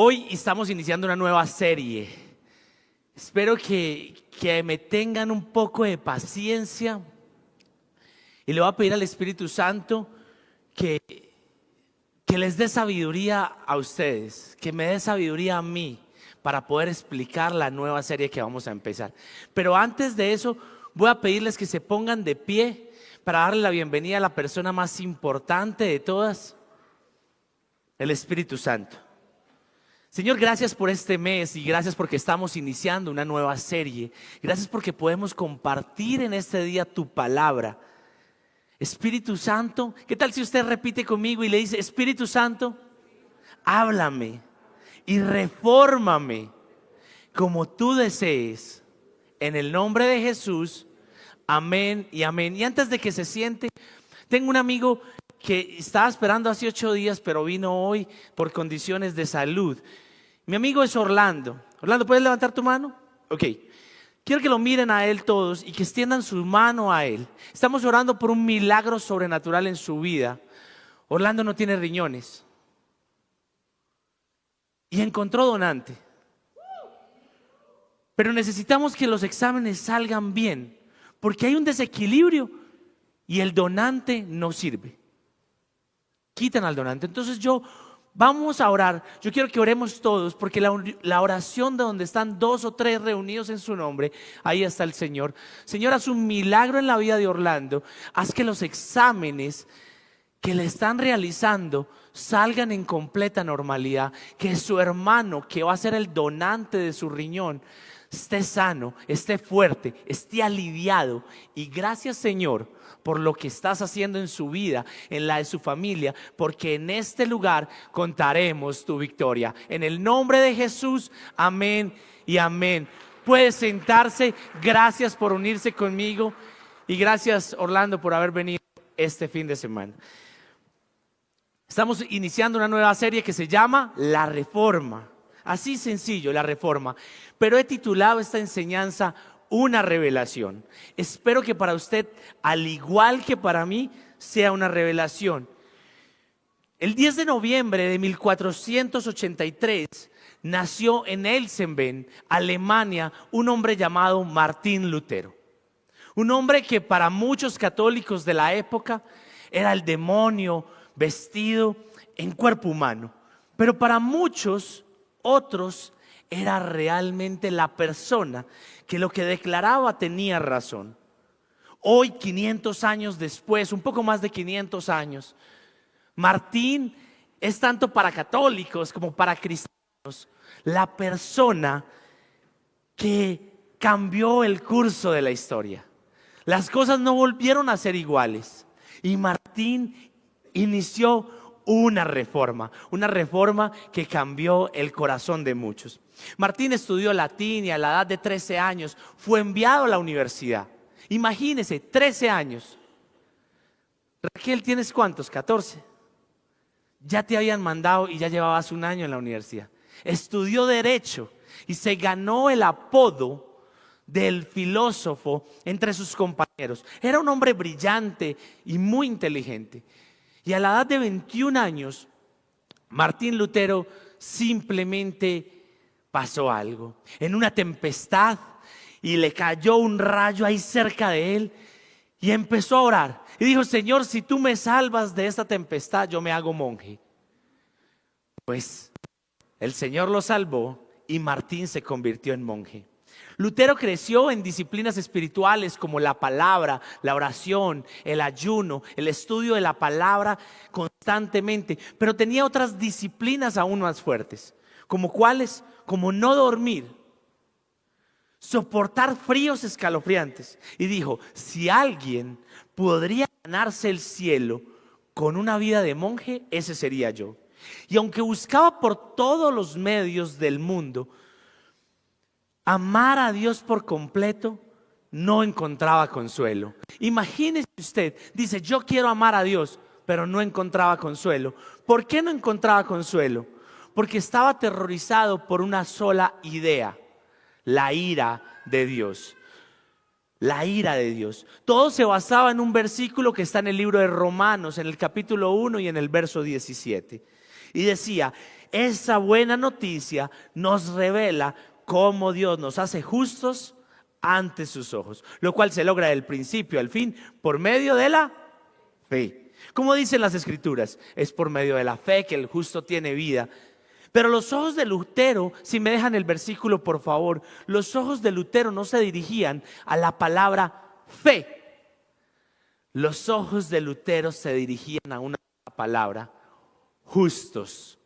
Hoy estamos iniciando una nueva serie. Espero que me tengan un poco de paciencia y le voy a pedir al Espíritu Santo que les dé sabiduría a ustedes, que me dé sabiduría a mí para poder explicar la nueva serie que vamos a empezar. Pero antes de eso, voy a pedirles que se pongan de pie para darle la bienvenida a la persona más importante de todas, el Espíritu Santo. Señor, gracias por este mes y gracias porque estamos iniciando una nueva serie. Gracias porque podemos compartir en este día tu palabra. Espíritu Santo, ¿qué tal si usted repite conmigo y le dice: Espíritu Santo, háblame y refórmame como tú desees? En el nombre de Jesús, amén y amén. Y antes de que se siente, tengo un amigo que estaba esperando hace 8 días, pero vino hoy por condiciones de salud. Mi amigo es Orlando. Orlando, ¿puedes levantar tu mano? Ok. Quiero que lo miren a él todos y que extiendan su mano a él. Estamos orando por un milagro sobrenatural en su vida. Orlando no tiene riñones y encontró donante. Pero necesitamos que los exámenes salgan bien, porque hay un desequilibrio y el donante no sirve. Quitan al donante. Entonces vamos a orar. Yo quiero que oremos todos, porque la oración de donde están 2 o 3 reunidos en su nombre, ahí está el Señor. Señor, haz un milagro en la vida de Orlando. Haz que los exámenes que le están realizando salgan en completa normalidad. Que su hermano, que va a ser el donante de su riñón, esté sano, esté fuerte, esté aliviado. Y gracias, Señor, por lo que estás haciendo en su vida, en la de su familia, porque en este lugar contaremos tu victoria. En el nombre de Jesús, amén y amén. Puede sentarse. Gracias por unirse conmigo y gracias, Orlando, por haber venido este fin de semana. Estamos iniciando una nueva serie que se llama La Reforma. Así sencillo, La Reforma. Pero he titulado esta enseñanza Una Revelación. Espero que para usted, al igual que para mí, sea una revelación. El 10 de noviembre de 1483 nació en Eisenberg, Alemania, un hombre llamado Martín Lutero. Un hombre que para muchos católicos de la época era el demonio vestido en cuerpo humano. Pero para muchos otros era realmente la persona que lo que declaraba tenía razón. Hoy, 500 años después, un poco más de 500 años, Martín es tanto para católicos como para cristianos la persona que cambió el curso de la historia. Las cosas no volvieron a ser iguales y Martín inició una reforma que cambió el corazón de muchos. Martín estudió latín y a la edad de 13 años fue enviado a la universidad. Imagínese, 13 años. Raquel, ¿tienes cuántos? 14. Ya te habían mandado y ya llevabas 1 año en la universidad. Estudió Derecho y se ganó el apodo del filósofo entre sus compañeros. Era un hombre brillante y muy inteligente. Y a la edad de 21 años, Martín Lutero simplemente pasó algo. En una tempestad, y le cayó un rayo ahí cerca de él, y empezó a orar. Y dijo: Señor, si tú me salvas de esta tempestad, yo me hago monje. Pues el Señor lo salvó y Martín se convirtió en monje. Lutero creció en disciplinas espirituales como la palabra, la oración, el ayuno, el estudio de la palabra constantemente. Pero tenía otras disciplinas aún más fuertes. ¿Como cuáles? Como no dormir, soportar fríos escalofriantes. Y dijo: si alguien podría ganarse el cielo con una vida de monje, ese sería yo. Y aunque buscaba por todos los medios del mundo amar a Dios por completo, no encontraba consuelo. Imagínese usted, dice: yo quiero amar a Dios, pero no encontraba consuelo. ¿Por qué no encontraba consuelo? Porque estaba aterrorizado por una sola idea: la ira de Dios. La ira de Dios. Todo se basaba en un versículo que está en el libro de Romanos, en el capítulo 1 y en el verso 17. Y decía: Esa buena noticia nos revela cómo Dios nos hace justos ante sus ojos, lo cual se logra del principio al fin por medio de la fe. Como dicen las Escrituras, es por medio de la fe que el justo tiene vida. Pero los ojos de Lutero, si me dejan el versículo por favor, los ojos de Lutero no se dirigían a la palabra fe. Los ojos de Lutero se dirigían a una palabra: justos,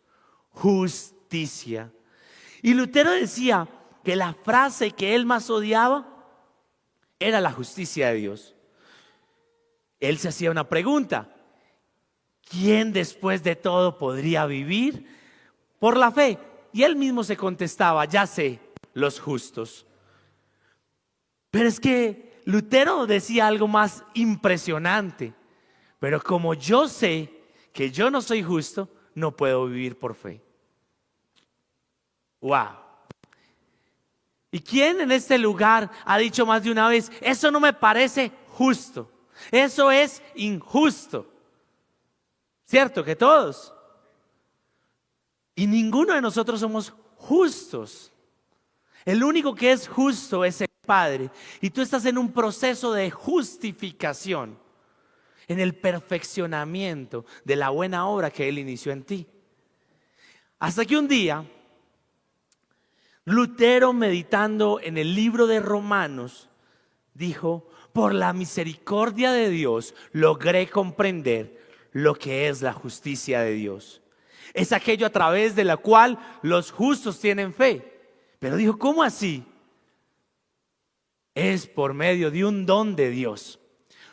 justicia. Y Lutero decía que la frase que él más odiaba era la justicia de Dios. Él se hacía una pregunta: ¿quién después de todo podría vivir por la fe? Y él mismo se contestaba: ya sé, los justos. Pero es que Lutero decía algo más impresionante: pero como yo sé que yo no soy justo, no puedo vivir por fe. ¡Wow! ¿Y quién en este lugar ha dicho más de una vez: eso no me parece justo, eso es injusto? ¿Cierto que todos? Y ninguno de nosotros somos justos. El único que es justo es el Padre. Y tú estás en un proceso de justificación, en el perfeccionamiento de la buena obra que Él inició en ti. Hasta que un día, Lutero, meditando en el libro de Romanos, dijo: por la misericordia de Dios logré comprender lo que es la justicia de Dios. Es aquello a través de la cual los justos tienen fe. Pero dijo: ¿cómo así? Es por medio de un don de Dios.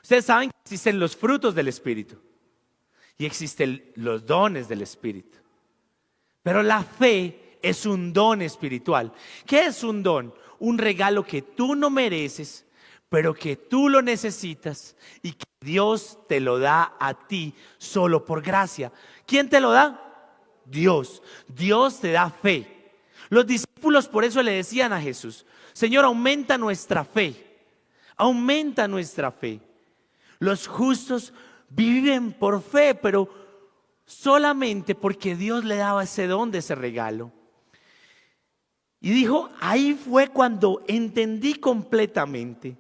Ustedes saben que existen los frutos del Espíritu y existen los dones del Espíritu. Pero la fe es un don espiritual. ¿Qué es un don? Un regalo que tú no mereces, pero que tú lo necesitas y que Dios te lo da a ti solo por gracia. ¿Quién te lo da? Dios. Dios te da fe. Los discípulos por eso le decían a Jesús: Señor, aumenta nuestra fe. Aumenta nuestra fe. Los justos viven por fe, pero solamente porque Dios le daba ese don de ese regalo. Y dijo: ahí fue cuando entendí completamente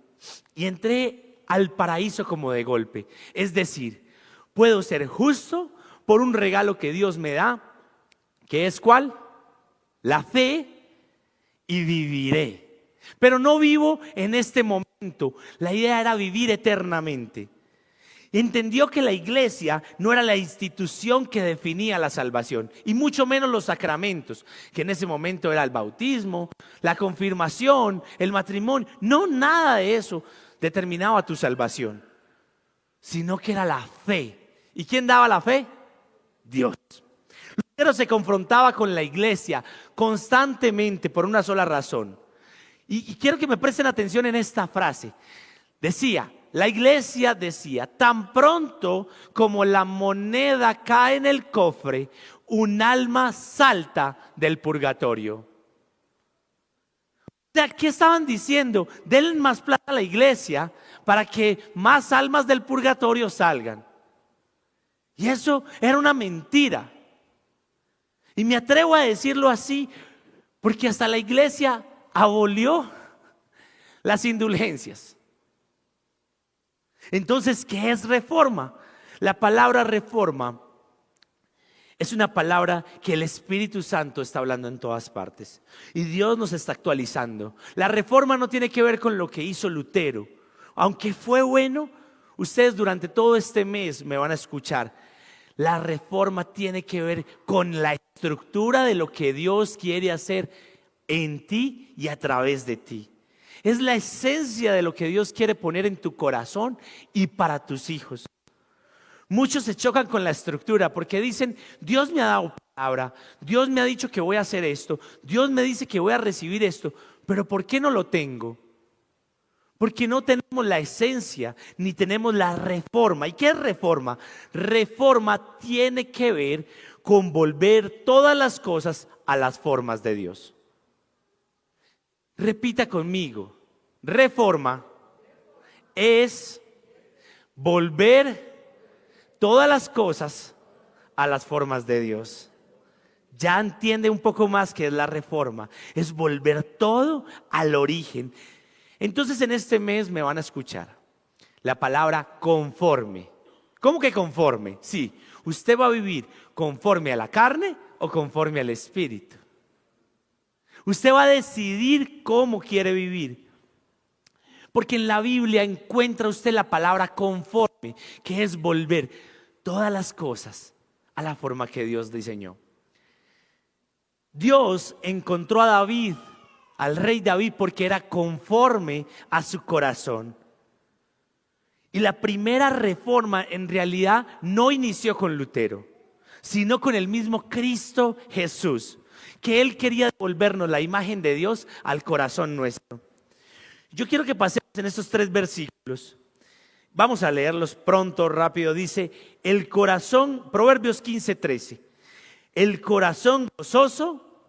y entré al paraíso como de golpe. Es decir, puedo ser justo por un regalo que Dios me da, que es ¿cuál? La fe, y viviré. Pero no vivo en este momento. La idea era vivir eternamente. Entendió que la iglesia no era la institución que definía la salvación, y mucho menos los sacramentos, que en ese momento era el bautismo, la confirmación, el matrimonio. No, nada de eso determinaba tu salvación, sino que era la fe. ¿Y quién daba la fe? Dios. Lutero se confrontaba con la iglesia constantemente por una sola razón. Y quiero que me presten atención en esta frase. La iglesia decía: tan pronto como la moneda cae en el cofre, un alma salta del purgatorio. O sea, ¿qué estaban diciendo? Denle más plata a la iglesia para que más almas del purgatorio salgan. Y eso era una mentira. Y me atrevo a decirlo así porque hasta la iglesia abolió las indulgencias. Entonces, ¿qué es reforma? La palabra reforma es una palabra que el Espíritu Santo está hablando en todas partes. Y Dios nos está actualizando. La reforma no tiene que ver con lo que hizo Lutero. Aunque fue bueno, ustedes durante todo este mes me van a escuchar. La reforma tiene que ver con la estructura de lo que Dios quiere hacer en ti y a través de ti. Es la esencia de lo que Dios quiere poner en tu corazón y para tus hijos. Muchos se chocan con la estructura porque dicen: Dios me ha dado palabra, Dios me ha dicho que voy a hacer esto, Dios me dice que voy a recibir esto, pero ¿por qué no lo tengo? Porque no tenemos la esencia ni tenemos la reforma. ¿Y qué es reforma? Reforma tiene que ver con volver todas las cosas a las formas de Dios. Repita conmigo: reforma es volver todas las cosas a las formas de Dios. ya entiende un poco más qué es la reforma. Es volver todo al origen. Entonces en este mes me van a escuchar la palabra conforme. ¿Cómo que conforme? Sí, usted va a vivir conforme a la carne o conforme al espíritu. Usted va a decidir cómo quiere vivir. Porque en la Biblia encuentra usted la palabra conforme, que es volver todas las cosas a la forma que Dios diseñó. Dios encontró a David, al rey David, porque era conforme a su corazón. Y la primera reforma en realidad no inició con Lutero, sino con el mismo Cristo Jesús, que Él quería devolvernos la imagen de Dios al corazón nuestro. Yo quiero que pasemos en estos 3 versículos. Vamos a leerlos pronto, rápido. Dice, el corazón, Proverbios 15:13. El corazón gozoso,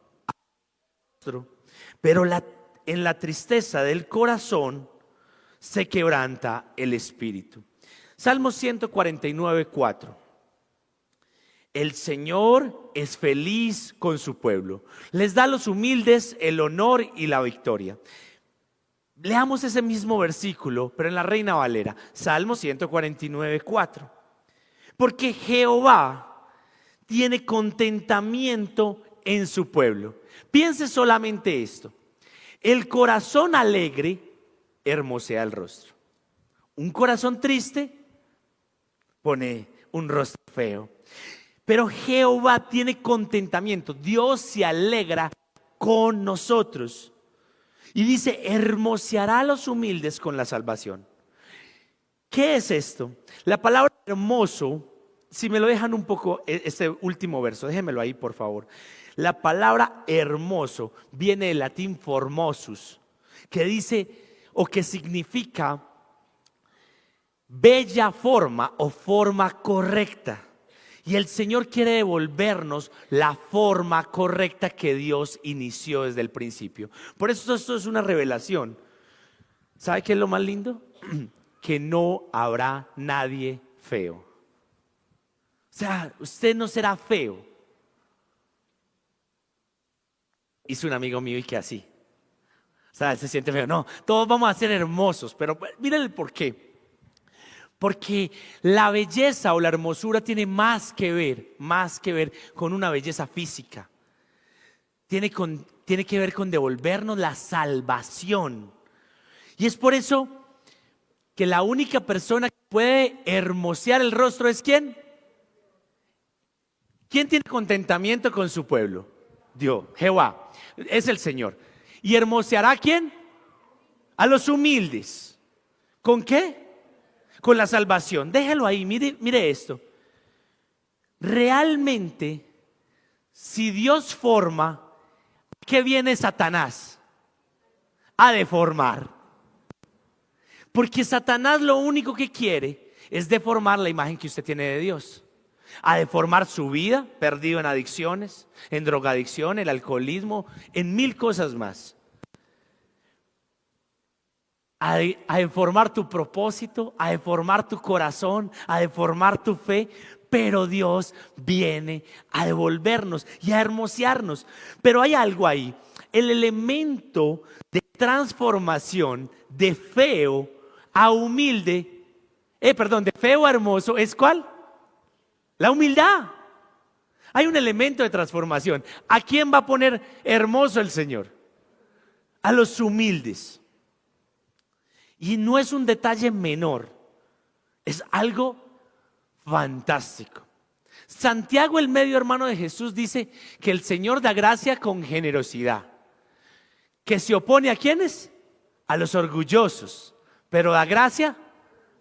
pero en la tristeza del corazón se quebranta el espíritu. Salmo 149:4. El Señor es feliz con su pueblo. Les da a los humildes el honor y la victoria. Leamos ese mismo versículo, pero en la Reina Valera. Salmo 149:4. Porque Jehová tiene contentamiento en su pueblo. Piense solamente esto. El corazón alegre hermosea el rostro. Un corazón triste pone un rostro feo. Pero Jehová tiene contentamiento. Dios se alegra con nosotros. Y dice, hermoseará a los humildes con la salvación. ¿Qué es esto? La palabra hermoso, si me lo dejan un poco, este último verso, déjenmelo ahí por favor. La palabra hermoso viene del latín formosus, que dice o que significa bella forma o forma correcta. Y el Señor quiere devolvernos la forma correcta que Dios inició desde el principio. Por eso esto es una revelación. ¿Sabe qué es lo más lindo? Que no habrá nadie feo. O sea, usted no será feo. Hizo un amigo mío y que así. O sea, se siente feo. No, todos vamos a ser hermosos, pero miren el porqué. Porque la belleza o la hermosura tiene más que ver con una belleza física. Tiene que ver con devolvernos la salvación. Y es por eso que la única persona que puede hermosear el rostro es ¿quién? ¿Quién tiene contentamiento con su pueblo? Dios, Jehová, es el Señor. ¿Y hermoseará a quién? A los humildes. ¿Con qué? Con la salvación. Déjelo ahí, mire esto. Realmente, si Dios forma, ¿qué viene Satanás? A deformar. Porque Satanás lo único que quiere es deformar la imagen que usted tiene de Dios. A deformar su vida, perdido en adicciones, en drogadicción, el alcoholismo, en 1000 cosas más. A deformar tu propósito, a deformar tu corazón, a deformar tu fe. Pero Dios viene a devolvernos y a hermosearnos. Pero hay algo ahí. El elemento de transformación de feo a humilde, de feo a hermoso, ¿es cuál? La humildad. Hay un elemento de transformación. ¿A quién va a poner hermoso el Señor? A los humildes. Y no es un detalle menor, es algo fantástico. Santiago, el medio hermano de Jesús, dice que el Señor da gracia con generosidad, que se opone ¿a quiénes? A los orgullosos, pero da gracia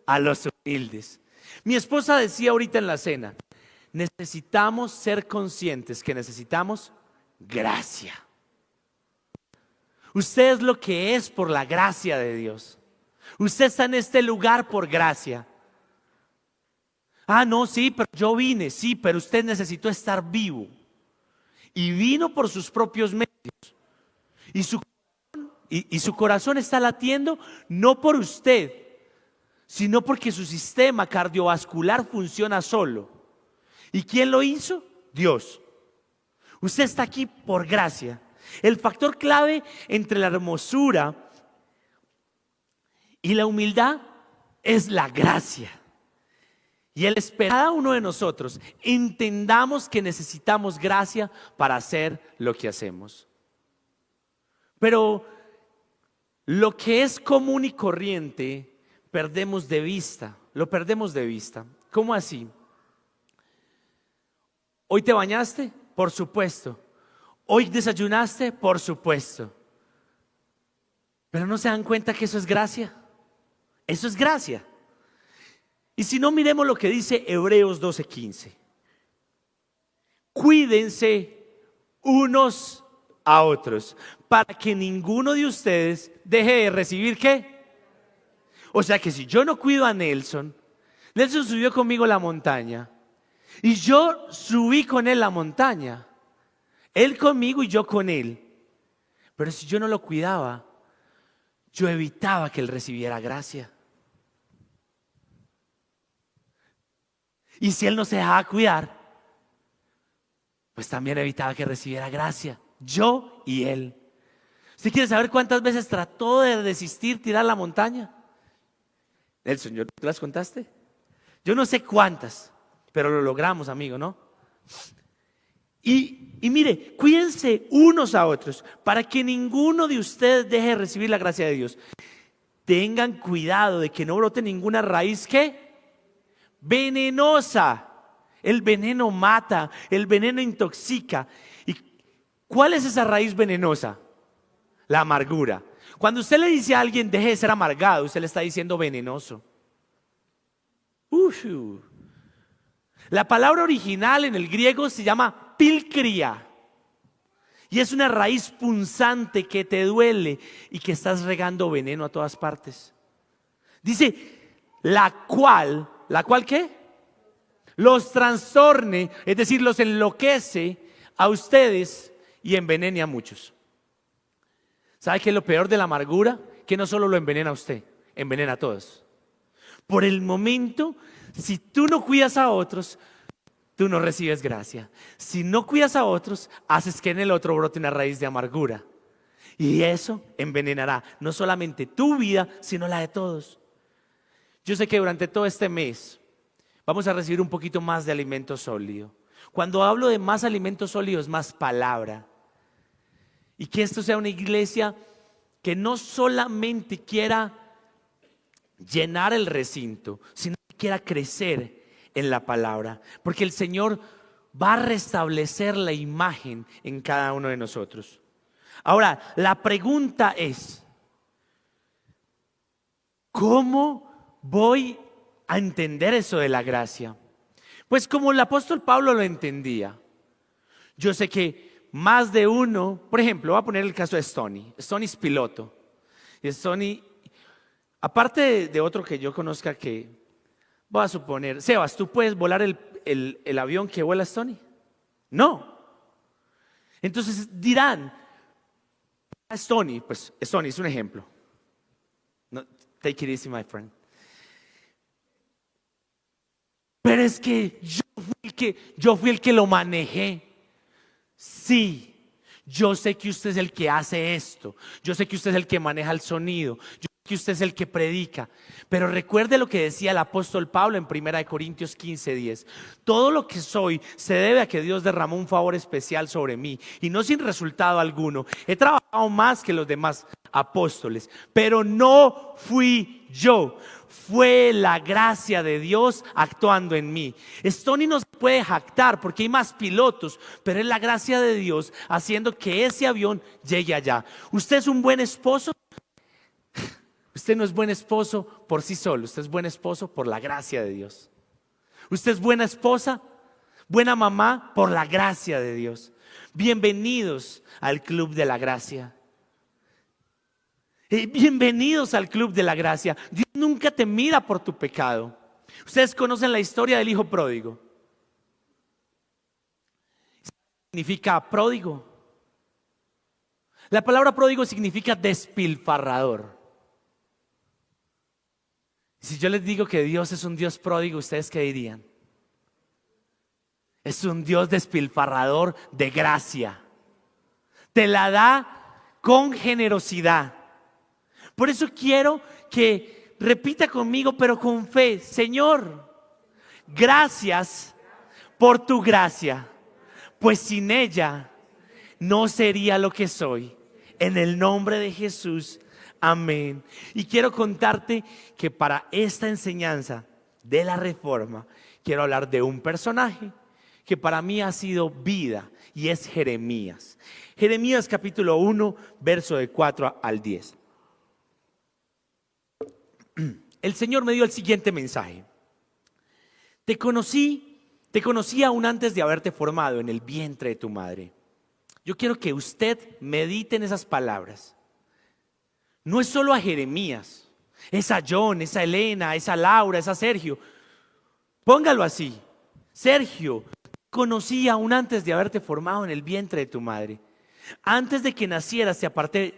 a los humildes. Mi esposa decía ahorita en la cena, necesitamos ser conscientes que necesitamos gracia. Usted es lo que es por la gracia de Dios. Usted está en este lugar por gracia. No, sí, pero yo vine. Sí, pero usted necesitó estar vivo. Y vino por sus propios medios. Y su corazón está latiendo no por usted, sino porque su sistema cardiovascular funciona solo. ¿Y quién lo hizo? Dios. Usted está aquí por gracia. El factor clave entre la hermosura y la humildad es la gracia. Y Él espera que cada uno de nosotros entendamos que necesitamos gracia para hacer lo que hacemos. Pero lo que es común y corriente, perdemos de vista, lo perdemos de vista. ¿Cómo así? ¿Hoy te bañaste? Por supuesto. ¿Hoy desayunaste? Por supuesto. Pero no se dan cuenta que eso es gracia. Eso es gracia. Y si no, miremos lo que dice Hebreos 12:15. Cuídense unos a otros para que ninguno de ustedes deje de recibir ¿qué? O sea que si yo no cuido a Nelson, Nelson subió conmigo la montaña y yo subí con él la montaña, él conmigo y yo con él. Pero si yo no lo cuidaba, yo evitaba que él recibiera gracia. Y si él no se dejaba cuidar, pues también evitaba que recibiera gracia. Yo y él. ¿Usted quiere saber cuántas veces trató de desistir, tirar la montaña? Nelson, ¿tú las contaste? Yo no sé cuántas, pero lo logramos, amigo, ¿no? Y mire, cuídense unos a otros para que ninguno de ustedes deje de recibir la gracia de Dios. Tengan cuidado de que no brote ninguna raíz que venenosa. El veneno mata, el veneno intoxica. ¿Y cuál es esa raíz venenosa? La amargura. Cuando usted le dice a alguien deje de ser amargado, usted le está diciendo venenoso. La palabra original en el griego se llama pilcria. Y es una raíz punzante que te duele y que estás regando veneno a todas partes. Dice, ¿la cual qué? Los trastorne, es decir, los enloquece a ustedes y envenene a muchos. ¿Sabe qué es lo peor de la amargura? Que no solo lo envenena a usted, envenena a todos. Por el momento, si tú no cuidas a otros, tú no recibes gracia. Si no cuidas a otros, haces que en el otro brote una raíz de amargura. Y eso envenenará no solamente tu vida, sino la de todos. Yo sé que durante todo este mes vamos a recibir un poquito más de alimento sólido. Cuando hablo de más alimento sólido es más palabra. Y que esto sea una iglesia que no solamente quiera llenar el recinto, sino que quiera crecer en la palabra. Porque el Señor va a restablecer la imagen en cada uno de nosotros. Ahora, la pregunta es, ¿cómo voy a entender eso de la gracia? Pues como el apóstol Pablo lo entendía. Yo sé que más de uno, por ejemplo, voy a poner el caso de Stoney. Stoney es piloto. Y Stoney, aparte de otro que yo conozca que, voy a suponer, Sebas, ¿tú puedes volar el avión que vuela Stoney? No. Entonces dirán, Stoney, pues Stoney es un ejemplo. No, take it easy, my friend. Pero es que yo fui el que lo manejé. Sí, yo sé que usted es el que hace esto. Yo sé que usted es el que maneja el sonido. Yo sé que usted es el que predica. Pero recuerde lo que decía el apóstol Pablo en 1 Corintios 15:10. Todo lo que soy se debe a que Dios derramó un favor especial sobre mí. Y no sin resultado alguno. He trabajado más que los demás apóstoles. Pero no fui yo. Fue la gracia de Dios actuando en mí. Stoney no se puede jactar porque hay más pilotos, pero es la gracia de Dios haciendo que ese avión llegue allá. ¿Usted es un buen esposo? Usted no es buen esposo por sí solo, usted es buen esposo por la gracia de Dios. Usted es buena esposa, buena mamá por la gracia de Dios. Bienvenidos al Club de la Gracia. Bienvenidos al Club de la Gracia. Dios nunca te mira por tu pecado. Ustedes conocen la historia del hijo pródigo. Significa pródigo. La palabra pródigo significa despilfarrador. Si yo les digo que Dios es un Dios pródigo, ¿ustedes qué dirían? Es un Dios despilfarrador de gracia. Te la da con generosidad. Por eso quiero que repita conmigo, pero con fe: Señor, gracias por tu gracia, pues sin ella no sería lo que soy. En el nombre de Jesús, amén. Y quiero contarte que para esta enseñanza de la Reforma, quiero hablar de un personaje que para mí ha sido vida, y es Jeremías. Jeremías capítulo 1, verso de 4 al 10. El Señor me dio el siguiente mensaje: te conocí aún antes de haberte formado en el vientre de tu madre. Yo quiero que usted medite en esas palabras. No es solo a Jeremías, es a John, es a Elena, es a Laura, es a Sergio. Póngalo así: Sergio, conocí aún antes de haberte formado en el vientre de tu madre. Antes de que nacieras te aparté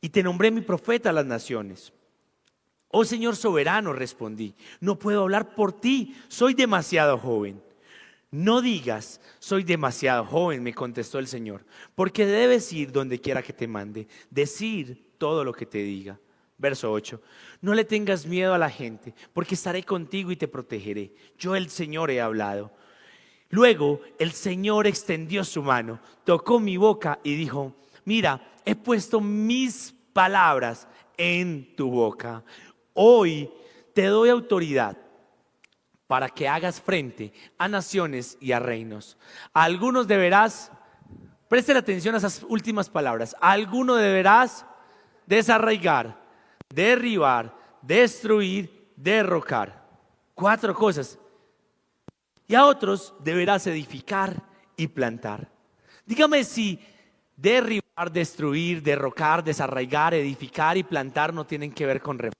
y te nombré mi profeta a las naciones. Oh Señor soberano, respondí, no puedo hablar por ti, soy demasiado joven. No digas, soy demasiado joven, me contestó el Señor, porque debes ir donde quiera que te mande, decir todo lo que te diga. Verso 8, no le tengas miedo a la gente, porque estaré contigo y te protegeré. Yo el Señor he hablado. Luego el Señor extendió su mano, tocó mi boca y dijo, mira, he puesto mis palabras en tu boca. Hoy te doy autoridad para que hagas frente a naciones y a reinos. A algunos deberás, presten atención a esas últimas palabras, a algunos deberás desarraigar, derribar, destruir, derrocar. 4 cosas. Y a otros deberás edificar y plantar. Dígame si derribar, destruir, derrocar, desarraigar, edificar y plantar no tienen que ver con reforma.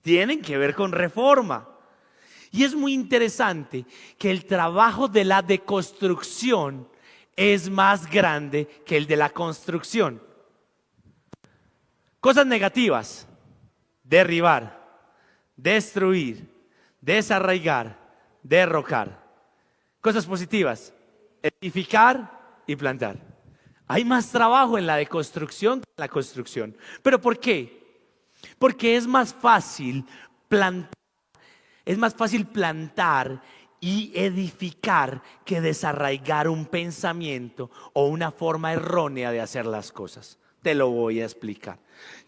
Tienen que ver con reforma. Y es muy interesante que el trabajo de la deconstrucción es más grande que el de la construcción. Cosas negativas: derribar, destruir, desarraigar, derrocar. Cosas positivas: edificar y plantar. Hay más trabajo en la deconstrucción que en la construcción. ¿Pero por qué? Porque es más fácil plantar. Es más fácil plantar y edificar que desarraigar un pensamiento o una forma errónea de hacer las cosas. Te lo voy a explicar.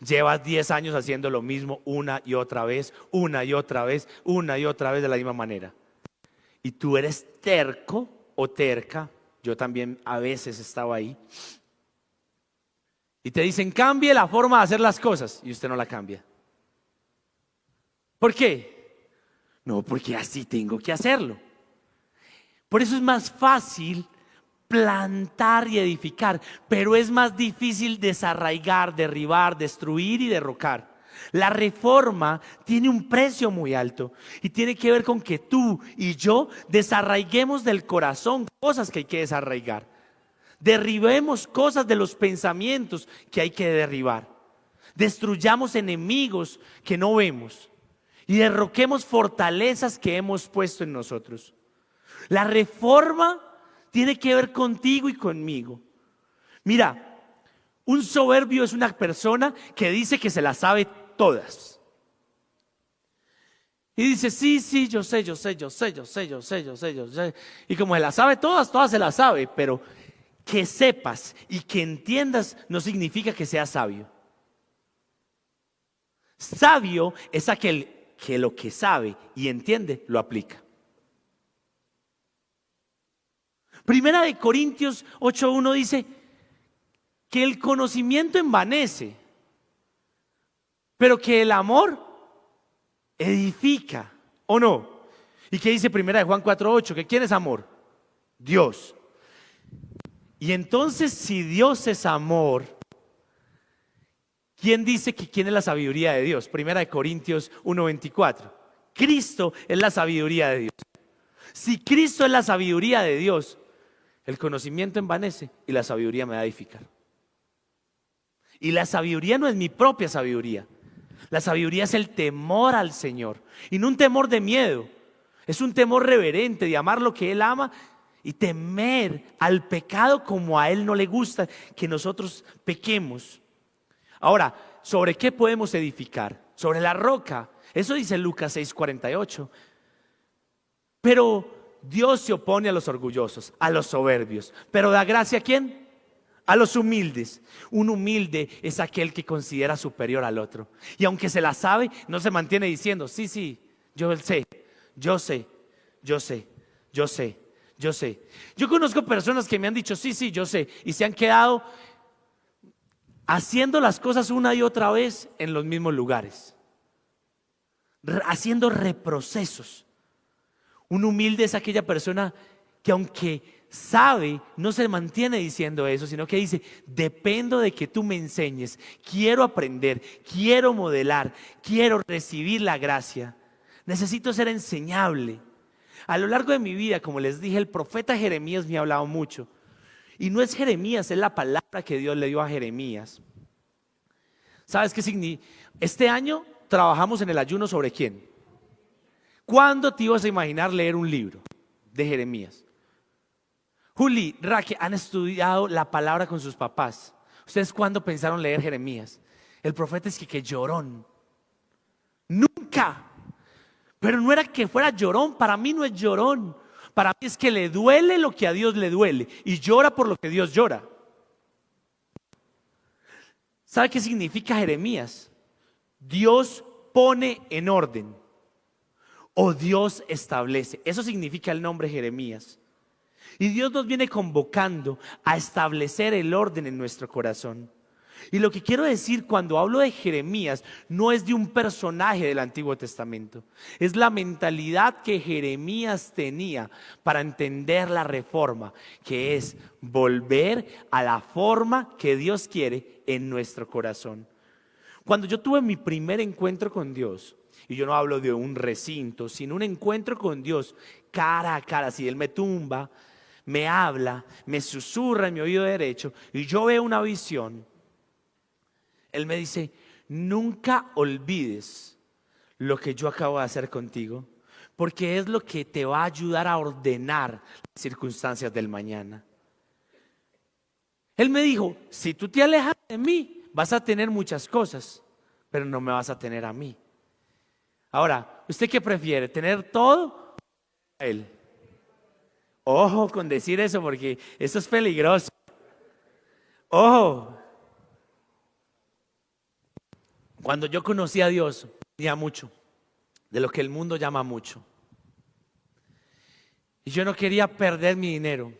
Llevas 10 años haciendo lo mismo una y otra vez, una y otra vez, una y otra vez de la misma manera. Y tú eres terco o terca. Yo también a veces estaba ahí. Y te dicen, cambie la forma de hacer las cosas. Y usted no la cambia. ¿Por qué? No, porque así tengo que hacerlo. Por eso es más fácil plantar y edificar, pero es más difícil desarraigar, derribar, destruir y derrocar. La reforma tiene un precio muy alto y tiene que ver con que tú y yo desarraiguemos del corazón cosas que hay que desarraigar. Derribemos cosas de los pensamientos que hay que derribar. Destruyamos enemigos que no vemos. Y derroquemos fortalezas que hemos puesto en nosotros. La reforma tiene que ver contigo y conmigo. Mira, un soberbio es una persona que dice que se las sabe todas. Y dice, sí, yo sé. Y como se las sabe todas se las sabe. Pero que sepas y que entiendas no significa que seas sabio. Sabio es aquel que lo que sabe y entiende lo aplica. Primera de Corintios 8:1 dice que el conocimiento envanece, pero que el amor edifica, ¿o no? ¿Y qué dice Primera de Juan 4:8? ¿Que quién es amor? Dios. Y entonces, si Dios es amor, ¿quién dice que quién es la sabiduría de Dios? Primera de Corintios 1:24. Cristo es la sabiduría de Dios. Si Cristo es la sabiduría de Dios, el conocimiento envanece y la sabiduría me va a edificar. Y la sabiduría no es mi propia sabiduría. La sabiduría es el temor al Señor. Y no un temor de miedo, Es un temor reverente de amar lo que Él ama y temer al pecado como a Él no le gusta que nosotros pequemos. Ahora, ¿sobre qué podemos edificar? Sobre la roca. Eso dice Lucas 6:48. Pero Dios se opone a los orgullosos, a los soberbios. Pero da gracia ¿a quién? A los humildes. Un humilde es aquel que considera superior al otro. Y aunque se la sabe, no se mantiene diciendo, sí, sí, yo sé, yo sé, yo sé, yo sé, yo sé. Yo conozco personas que me han dicho, sí, sí, yo sé, y se han quedado haciendo las cosas una y otra vez en los mismos lugares, haciendo reprocesos. Un humilde es aquella persona que aunque sabe, no se mantiene diciendo eso, sino que dice, dependo de que tú me enseñes, quiero aprender, quiero modelar, quiero recibir la gracia, necesito ser enseñable. A lo largo de mi vida, como les dije, el profeta Jeremías me ha hablado mucho. Y no es Jeremías, es la palabra que Dios le dio a Jeremías. ¿Sabes qué significa? Este año trabajamos en el ayuno ¿sobre quién? ¿Cuándo te ibas a imaginar leer un libro de Jeremías? Juli, Raque, han estudiado la palabra con sus papás. ¿Ustedes cuándo pensaron leer Jeremías? El profeta es que llorón. Nunca. Pero no era que fuera llorón, para mí no es llorón. Para mí es que le duele lo que a Dios le duele y llora por lo que Dios llora. ¿Sabe qué significa Jeremías? Dios pone en orden o Dios establece. Eso significa el nombre Jeremías. Y Dios nos viene convocando a establecer el orden en nuestro corazón. Y lo que quiero decir cuando hablo de Jeremías no es de un personaje del Antiguo Testamento. Es la mentalidad que Jeremías tenía para entender la reforma, que es volver a la forma que Dios quiere en nuestro corazón. Cuando yo tuve mi primer encuentro con Dios, y yo no hablo de un recinto, sino un encuentro con Dios cara a cara, si Él me tumba, me habla, me susurra en mi oído derecho y yo veo una visión. Él me dice, nunca olvides lo que yo acabo de hacer contigo, porque es lo que te va a ayudar a ordenar las circunstancias del mañana. Él me dijo, si tú te alejas de mí, vas a tener muchas cosas, pero no me vas a tener a mí. Ahora, ¿usted qué prefiere? ¿Tener todo? A Él. Ojo con decir eso porque eso es peligroso. Ojo. Cuando yo conocí a Dios, tenía mucho, de lo que el mundo llama mucho. Y yo no quería perder mi dinero.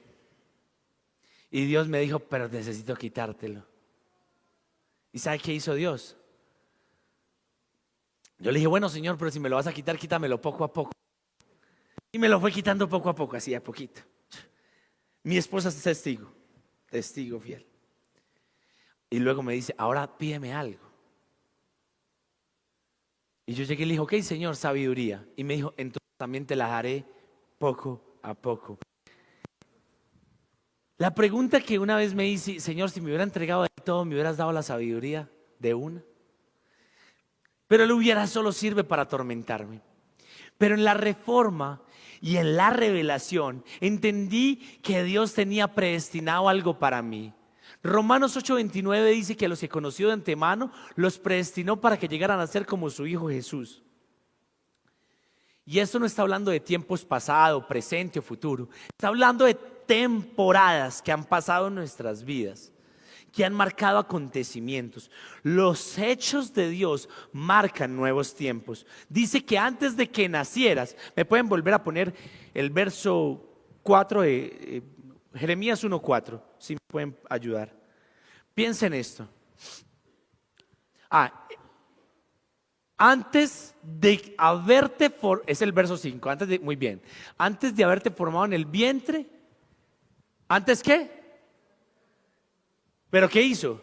Y Dios me dijo, pero necesito quitártelo. ¿Y sabe qué hizo Dios? Yo le dije, bueno Señor, pero si me lo vas a quitar, quítamelo poco a poco. Y me lo fue quitando poco a poco, así a poquito. Mi esposa es testigo fiel. Y luego me dice, ahora pídeme algo. Y yo llegué y le dije, ok Señor, sabiduría. Y me dijo, entonces también te la daré poco a poco. La pregunta que una vez me hice, Señor, si me hubiera entregado de todo, me hubieras dado la sabiduría de una. Pero lo hubiera solo sirve para atormentarme. Pero en la reforma y en la revelación entendí que Dios tenía predestinado algo para mí. Romanos 8:29 dice que a los que conoció de antemano los predestinó para que llegaran a ser como su Hijo Jesús. Y esto no está hablando de tiempos pasado, presente o futuro. Está hablando de temporadas que han pasado en nuestras vidas, que han marcado acontecimientos. Los hechos de Dios marcan nuevos tiempos. Dice que antes de que nacieras, me pueden volver a poner el verso 4 de Jeremías 1:4, si me pueden ayudar. Piensen esto. Antes de haberte formado, es el verso 5, muy bien. Antes de haberte formado en el vientre, ¿antes qué? ¿Pero qué hizo?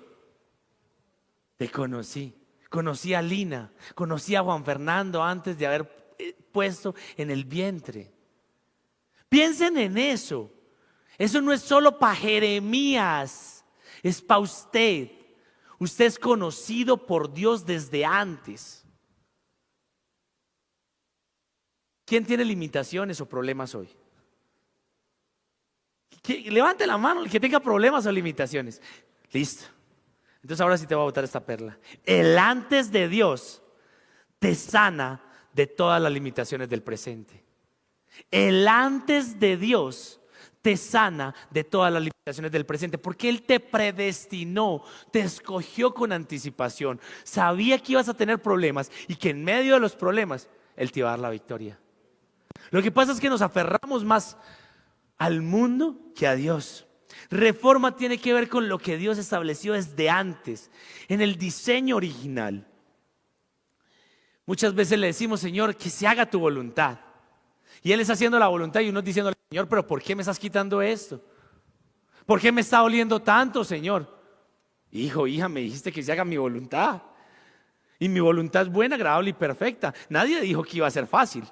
Te conocí. Conocí a Lina, conocí a Juan Fernando antes de haber puesto en el vientre. Piensen en eso. Eso no es solo para Jeremías, es para usted. Usted es conocido por Dios desde antes. ¿Quién tiene limitaciones o problemas hoy? Levante la mano el que tenga problemas o limitaciones. Listo. Entonces ahora sí te voy a botar esta perla. El antes de Dios te sana de todas las limitaciones del presente. El antes de Dios te sana de todas las limitaciones del presente, porque Él te predestinó, te escogió con anticipación, sabía que ibas a tener problemas y que en medio de los problemas Él te iba a dar la victoria. Lo que pasa es que nos aferramos más al mundo que a Dios. Reforma tiene que ver con lo que Dios estableció desde antes, en el diseño original. Muchas veces le decimos, Señor, que se haga tu voluntad. Y Él está haciendo la voluntad y uno diciendo, Señor, pero ¿por qué me estás quitando esto? ¿Por qué me está doliendo tanto, Señor? Hijo, hija, me dijiste que se haga mi voluntad. Y mi voluntad es buena, agradable y perfecta. Nadie dijo que iba a ser fácil.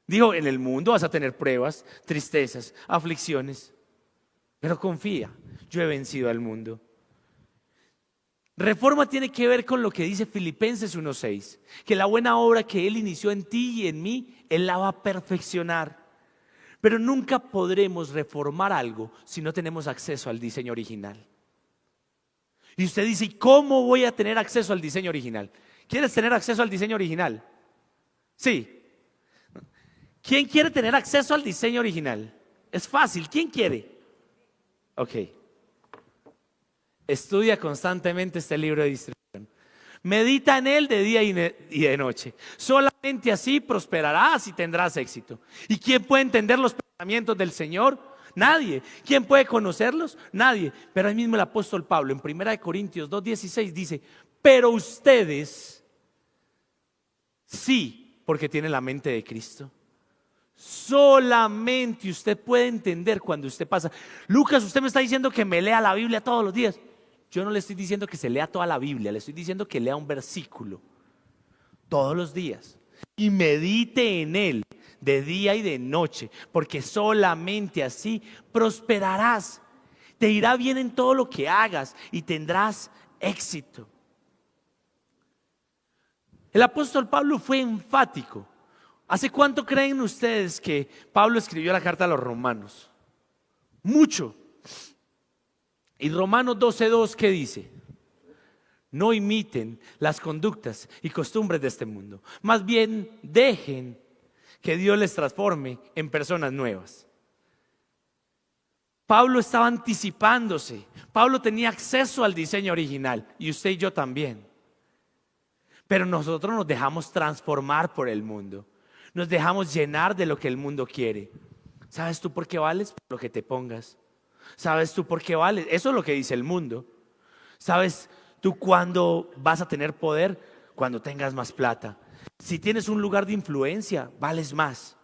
Dijo, en el mundo vas a tener pruebas, tristezas, aflicciones. Pero confía, yo he vencido al mundo. Reforma tiene que ver con lo que dice Filipenses 1:6, que la buena obra que Él inició en ti y en mí, Él la va a perfeccionar. Pero nunca podremos reformar algo si no tenemos acceso al diseño original. Y usted dice, ¿y cómo voy a tener acceso al diseño original? ¿Quieres tener acceso al diseño original? Sí. ¿Quién quiere tener acceso al diseño original? Es fácil, ¿quién quiere? Ok. Estudia constantemente este libro de instrucción. Medita en él de día y de noche. Solamente así prosperarás y tendrás éxito. ¿Y quién puede entender los pensamientos del Señor? Nadie. ¿Quién puede conocerlos? Nadie. Pero ahí mismo el apóstol Pablo en 1 Corintios 2:16 dice, pero ustedes sí, porque tienen la mente de Cristo. Solamente usted puede entender cuando usted pasa. Lucas, usted me está diciendo que me lea la Biblia todos los días. Yo no le estoy diciendo que se lea toda la Biblia, le estoy diciendo que lea un versículo todos los días y medite en él de día y de noche, porque solamente así prosperarás. Te irá bien en todo lo que hagas y tendrás éxito. El apóstol Pablo fue enfático. ¿Hace cuánto creen ustedes que Pablo escribió la carta a los romanos? Mucho. Y Romanos 12:2, ¿qué dice? No imiten las conductas y costumbres de este mundo. Más bien dejen que Dios les transforme en personas nuevas. Pablo estaba anticipándose. Pablo tenía acceso al diseño original y usted y yo también. Pero nosotros nos dejamos transformar por el mundo. Nos dejamos llenar de lo que el mundo quiere. ¿Sabes tú por qué vales? Por lo que te pongas. ¿Sabes tú por qué vales? Eso es lo que dice el mundo. ¿Sabes tú cuándo vas a tener poder? Cuando tengas más plata. Si tienes un lugar de influencia, vales más.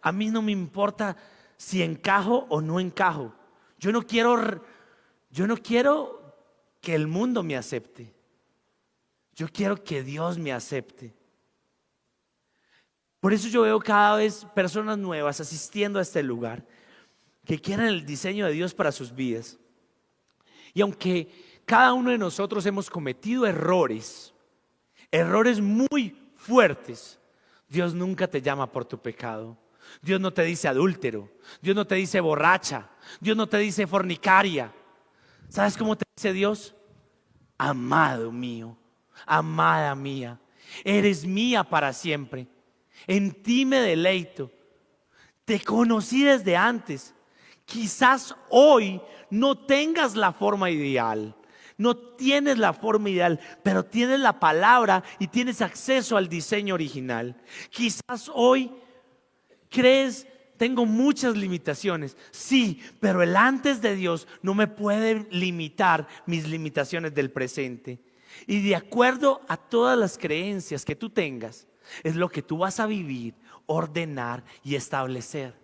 A mí no me importa si encajo o no encajo. Yo no quiero que el mundo me acepte. Yo quiero que Dios me acepte. Por eso yo veo cada vez personas nuevas asistiendo a este lugar que quieren el diseño de Dios para sus vidas. Y aunque cada uno de nosotros hemos cometido errores muy fuertes, Dios nunca te llama por tu pecado. Dios no te dice adúltero, Dios no te dice borracha, Dios no te dice fornicaria. ¿Sabes cómo te dice Dios? Amado mío, amada mía, eres mía para siempre. En ti me deleito. Te conocí desde antes. Quizás hoy no tengas la forma ideal, no tienes la forma ideal, pero tienes la palabra y tienes acceso al diseño original. Quizás hoy crees, tengo muchas limitaciones, sí, pero el antes de Dios no me puede limitar mis limitaciones del presente. Y de acuerdo a todas las creencias que tú tengas, es lo que tú vas a vivir, ordenar y establecer.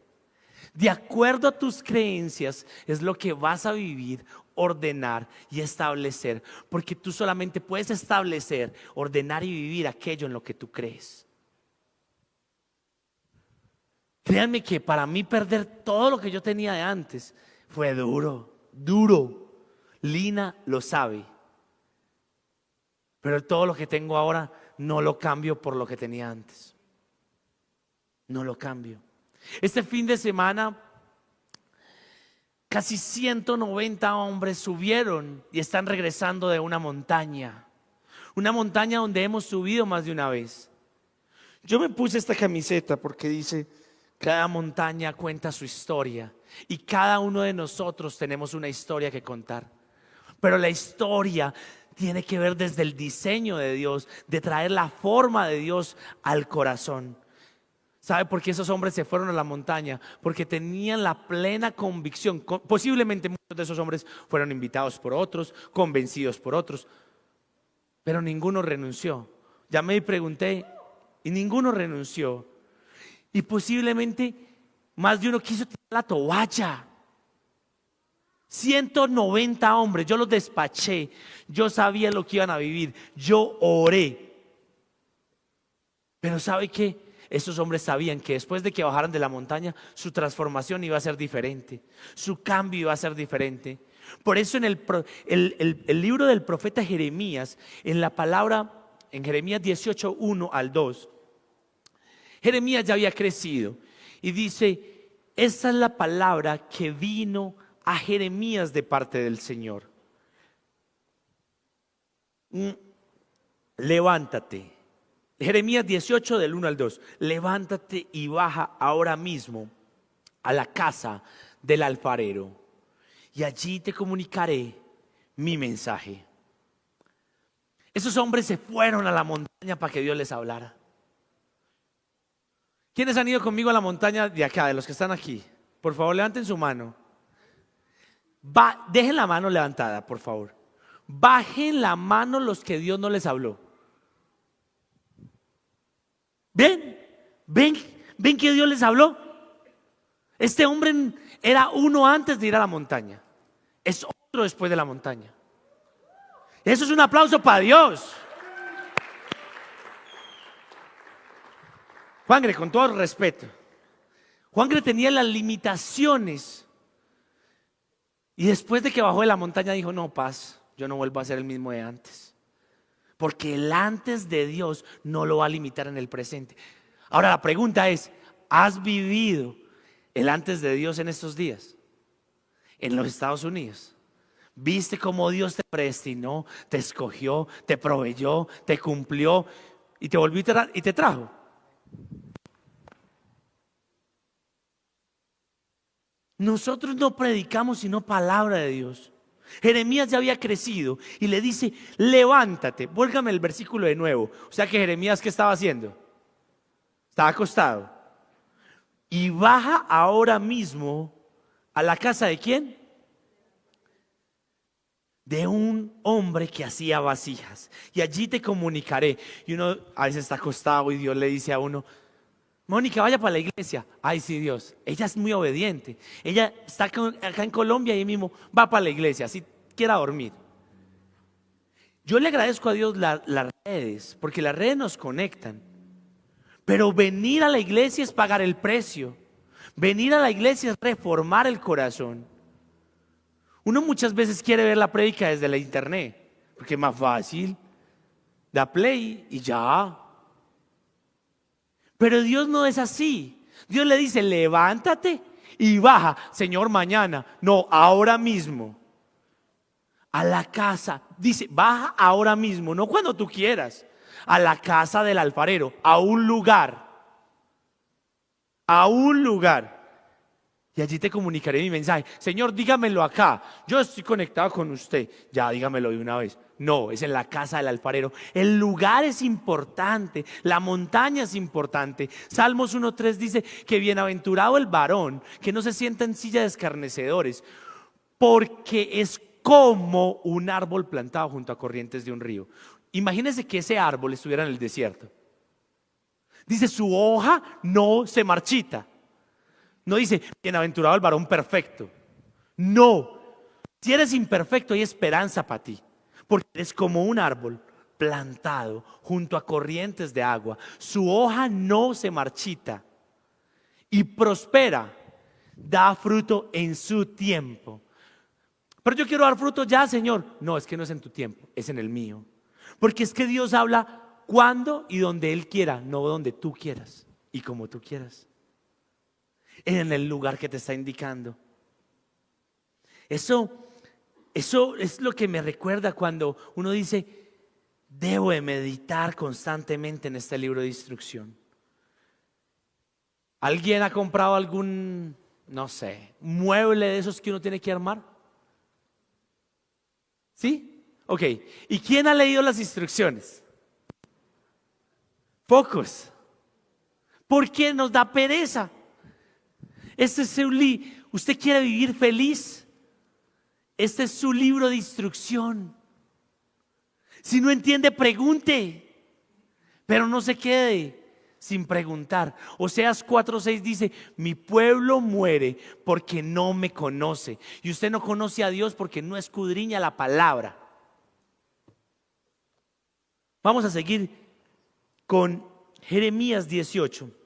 De acuerdo a tus creencias es lo que vas a vivir, ordenar y establecer. Porque tú solamente puedes establecer, ordenar y vivir aquello en lo que tú crees. Créanme que para mí perder todo lo que yo tenía de antes fue duro. Lina lo sabe. Pero todo lo que tengo ahora no lo cambio por lo que tenía antes. no lo cambio. Este fin de semana, casi 190 hombres subieron y están regresando de una montaña donde hemos subido más de una vez. Yo me puse esta camiseta porque dice: cada montaña cuenta su historia y cada uno de nosotros tenemos una historia que contar. Pero la historia tiene que ver desde el diseño de Dios, de traer la forma de Dios al corazón. ¿Sabe por qué esos hombres se fueron a la montaña? Porque tenían la plena convicción. Posiblemente muchos de esos hombres fueron invitados por otros, convencidos por otros, pero ninguno renunció. Llamé y pregunté y ninguno renunció. Y posiblemente más de uno quiso tirar la toalla. 190 hombres, yo los despaché. Yo sabía lo que iban a vivir. Yo oré. Pero ¿sabe qué? Esos hombres sabían que después de que bajaran de la montaña, su transformación iba a ser diferente, su cambio iba a ser diferente. Por eso en el libro del profeta Jeremías, en la palabra, en Jeremías 18, 1 al 2, Jeremías ya había crecido y dice: esa es la palabra que vino a Jeremías de parte del Señor. Levántate. Jeremías 18 del 1 al 2. Levántate y baja ahora mismo a la casa del alfarero y allí te comunicaré mi mensaje. Esos hombres se fueron a la montaña para que Dios les hablara. ¿Quiénes han ido conmigo a la montaña de acá, de los que están aquí? Por favor, levanten su mano. Dejen la mano levantada, por favor. Bajen la mano los que Dios no les habló. ¿Ven que Dios les habló? Este hombre era uno antes de ir a la montaña, es otro después de la montaña. Eso es un aplauso para Dios. Juangre, con todo el respeto, Juangre tenía las limitaciones y después de que bajó de la montaña dijo: no, paz, yo no vuelvo a ser el mismo de antes. Porque el antes de Dios no lo va a limitar en el presente. Ahora la pregunta es: ¿has vivido el antes de Dios en estos días? En los Estados Unidos. ¿Viste cómo Dios te predestinó, te escogió, te proveyó, te cumplió y te volvió y te trajo? Nosotros no predicamos sino palabra de Dios. Jeremías ya había crecido y le dice: levántate. Vuélgame el versículo de nuevo. O sea que Jeremías, ¿qué estaba haciendo? Estaba acostado. Y baja ahora mismo a la casa ¿de quién? De un hombre que hacía vasijas. Y allí te comunicaré. Y uno a veces está acostado y Dios le dice a uno: Mónica, vaya para la iglesia. Ay, sí, Dios. Ella es muy obediente. Ella está acá en Colombia y mismo va para la iglesia, así quiera dormir. Yo le agradezco a Dios las redes, porque las redes nos conectan. Pero venir a la iglesia es pagar el precio. Venir a la iglesia es reformar el corazón. Uno muchas veces quiere ver la prédica desde la internet, porque es más fácil. Da play y ya. Pero Dios no es así. Dios le dice: levántate y baja. Señor, mañana. No, ahora mismo. A la casa. Dice: baja ahora mismo, no cuando tú quieras. A la casa del alfarero, a un lugar. A un lugar. Y allí te comunicaré mi mensaje. Señor, dígamelo acá. Yo estoy conectado con usted. Ya, dígamelo de una vez. No, es en la casa del alfarero. El lugar es importante, la montaña es importante. Salmos 1:3 dice que bienaventurado el varón que no se sienta en silla de escarnecedores, porque es como un árbol plantado junto a corrientes de un río. Imagínense que ese árbol estuviera en el desierto. Dice: su hoja no se marchita. No dice: bienaventurado el varón perfecto. No, si eres imperfecto hay esperanza para ti. Porque eres como un árbol plantado junto a corrientes de agua. Su hoja no se marchita y prospera, da fruto en su tiempo. Pero yo quiero dar fruto ya, Señor. No, es que no es en tu tiempo, es en el mío. Porque es que Dios habla cuando y donde Él quiera, no donde tú quieras. y como tú quieras, en el lugar que te está indicando. Eso es lo que me recuerda cuando uno dice, debo de meditar constantemente en este libro de instrucción. ¿Alguien ha comprado algún, no sé, mueble de esos que uno tiene que armar? ¿Sí? Ok. ¿Y quién ha leído las instrucciones? Pocos. ¿Por qué nos da pereza? Este es ¿Usted quiere vivir feliz? Este es su libro de instrucción. Si no entiende, pregunte, pero no se quede sin preguntar. Oseas 4:6 dice, mi pueblo muere porque no me conoce. Y usted no conoce a Dios porque no escudriña la palabra. Vamos a seguir con Jeremías 18.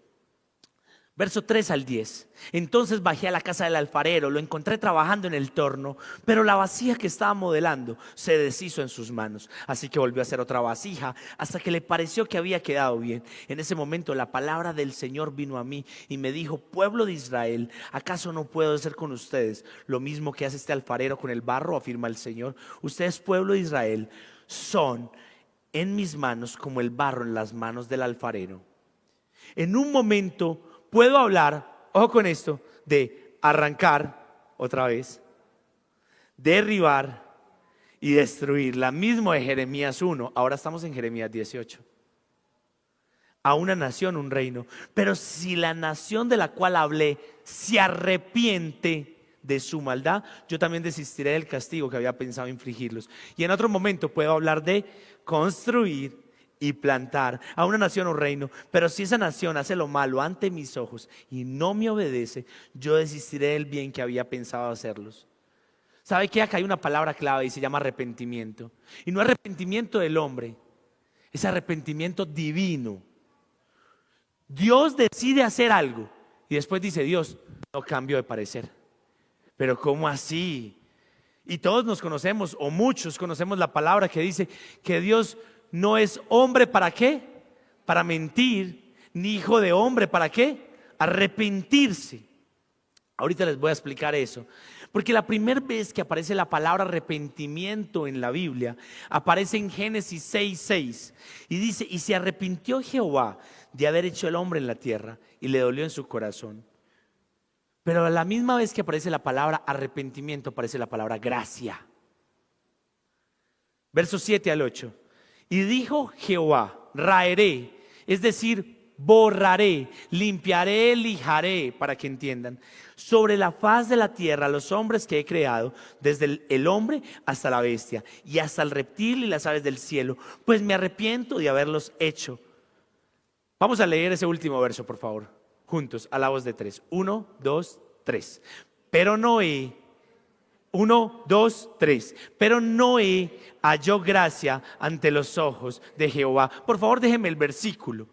Verso 3 al 10. Entonces bajé a la casa del alfarero, lo encontré trabajando en el torno, pero la vasija que estaba modelando se deshizo en sus manos. Así que volvió a hacer otra vasija hasta que le pareció que había quedado bien. En ese momento la palabra del Señor vino a mí y me dijo, pueblo de Israel, ¿acaso no puedo hacer con ustedes lo mismo que hace este alfarero con el barro? Afirma el Señor. Ustedes, pueblo de Israel, son en mis manos como el barro en las manos del alfarero. En un momento puedo hablar, ojo con esto, de arrancar otra vez, derribar y destruir. La misma de Jeremías 1, ahora estamos en Jeremías 18. A una nación, un reino. Pero si la nación de la cual hablé se arrepiente de su maldad, yo también desistiré del castigo que había pensado infligirlos. Y en otro momento puedo hablar de construir y plantar a una nación o reino. Pero si esa nación hace lo malo ante mis ojos y no me obedece, yo desistiré del bien que había pensado hacerlos. ¿Sabe qué? Acá hay una palabra clave y se llama arrepentimiento. Y no arrepentimiento del hombre, es arrepentimiento divino. Dios decide hacer algo y después dice, Dios, no cambio de parecer. Pero ¿cómo así? Y todos nos conocemos, o muchos conocemos la palabra que dice que Dios no es hombre, ¿para qué? Para mentir, ni hijo de hombre, ¿para qué? Arrepentirse. Ahorita les voy a explicar eso. Porque la primera vez que aparece la palabra arrepentimiento en la Biblia, aparece en Génesis 6:6. Y dice, y se arrepintió Jehová de haber hecho el hombre en la tierra, y le dolió en su corazón. Pero a la misma vez que aparece la palabra arrepentimiento, aparece la palabra gracia. Versos 7 al 8. Y dijo Jehová, raeré, es decir, borraré, limpiaré, lijaré, para que entiendan, sobre la faz de la tierra los hombres que he creado, desde el hombre hasta la bestia, y hasta el reptil y las aves del cielo, pues me arrepiento de haberlos hecho. Vamos a leer ese último verso, por favor, juntos, a la voz de 3. 1, 2, 3. Pero Noé, 1, 2, 3. Pero Noé halló gracia ante los ojos de Jehová. Por favor, déjeme el versículo.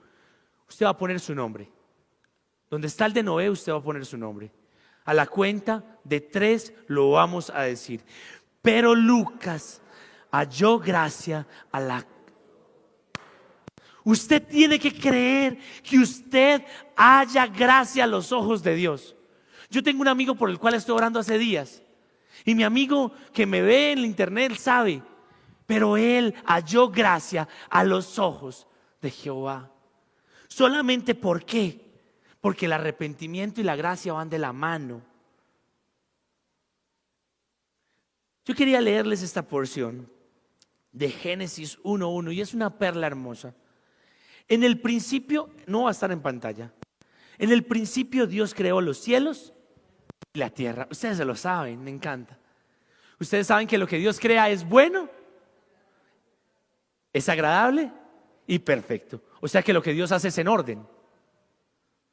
Usted va a poner su nombre. Donde está el de Noé, usted va a poner su nombre. A la cuenta de 3 lo vamos a decir. Pero Lucas halló gracia a la... Usted tiene que creer que usted haya gracia a los ojos de Dios. Yo tengo un amigo por el cual estoy orando hace días. Y mi amigo que me ve en la internet sabe, pero él halló gracia a los ojos de Jehová. Solamente ¿por qué? Porque el arrepentimiento y la gracia van de la mano. Yo quería leerles esta porción de Génesis 1:1 y es una perla hermosa. En el principio, no va a estar en pantalla. En el principio Dios creó los cielos y la tierra. Ustedes se lo saben, me encanta. Ustedes saben que lo que Dios crea es bueno, es agradable y perfecto. O sea que lo que Dios hace es en orden.